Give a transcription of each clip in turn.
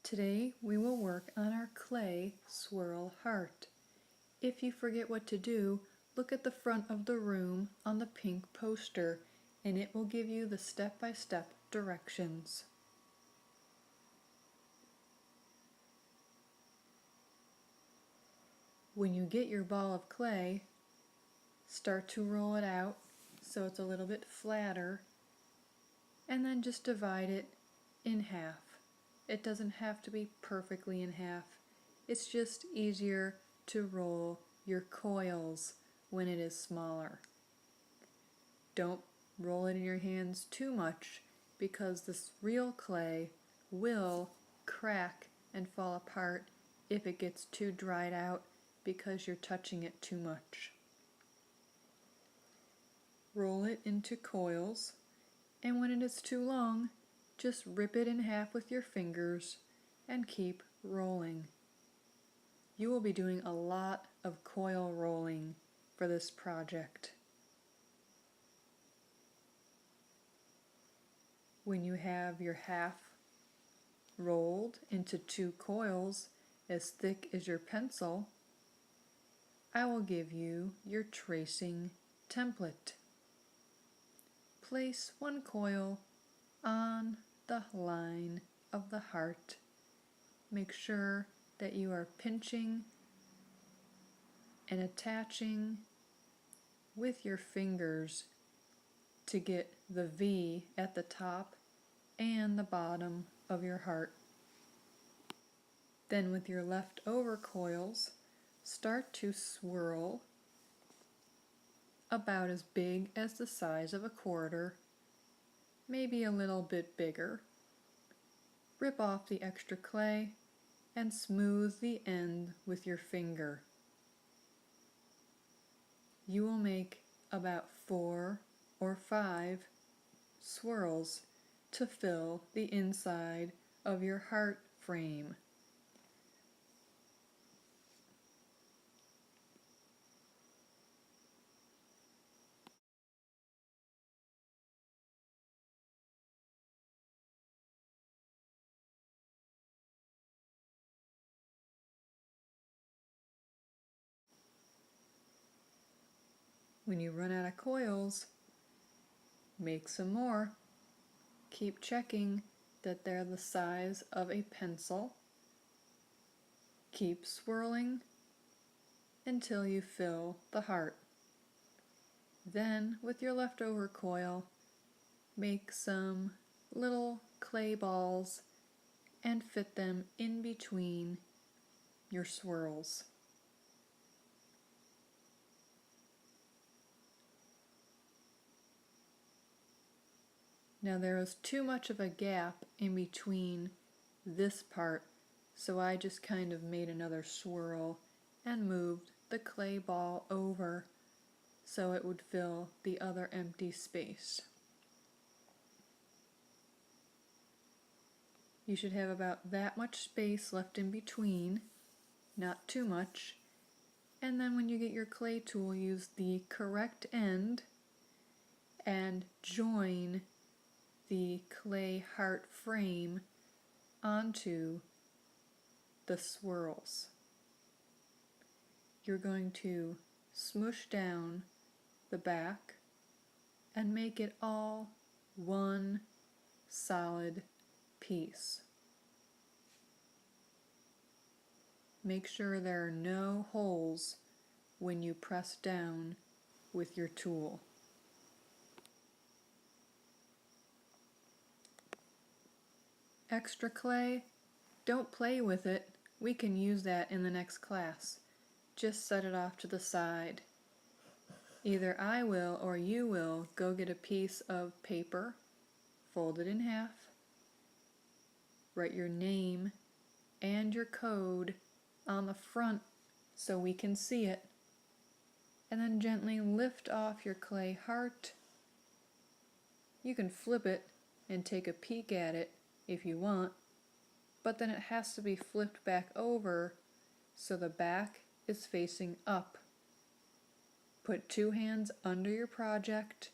Today we will work on our clay swirl heart. If you forget what to do, look at the front of the room on the pink poster and it will give you the step-by-step directions. When you get your ball of clay, start to roll it out so it's a little bit flatter, and then just divide it in half. It doesn't have to be perfectly in half. It's just easier to roll your coils when it is smaller. Don't roll it in your hands too much because this real clay will crack and fall apart if it gets too dried out because you're touching it too much. Roll it into coils, and when it is too long, just rip it in half with your fingers and keep rolling. You will be doing a lot of coil rolling for this project. When you have your half rolled into 2 coils as thick as your pencil, I will give you your tracing template. Place 1 coil on the line of the heart. Make sure that you are pinching and attaching with your fingers to get the V at the top and the bottom of your heart. Then with your leftover coils, start to swirl about as big as the size of a quarter, maybe a little bit bigger. Rip off the extra clay and smooth the end with your finger. You will make about 4 or 5 swirls to fill the inside of your heart frame. When you run out of coils, make some more. Keep checking that they're the size of a pencil. Keep swirling until you fill the heart. Then, with your leftover coil, make some little clay balls and fit them in between your swirls. Now there is too much of a gap in between this part, so I just kind of made another swirl and moved the clay ball over so it would fill the other empty space. You should have about that much space left in between, not too much, and then when you get your clay tool, use the correct end and join the clay heart frame onto the swirls. You're going to smoosh down the back and make it all one solid piece. Make sure there are no holes when you press down with your tool. Extra clay, don't play with it. We can use that in the next class. Just set it off to the side. Either I will or you will go get a piece of paper, fold it in half, write your name and your code on the front so we can see it, and then gently lift off your clay heart. You can flip it and take a peek at it if you want, but then it has to be flipped back over so the back is facing up. Put 2 hands under your project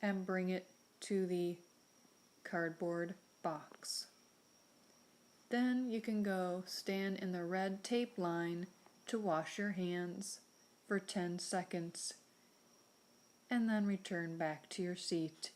and bring it to the cardboard box. Then you can go stand in the red tape line to wash your hands for 10 seconds, and then return back to your seat.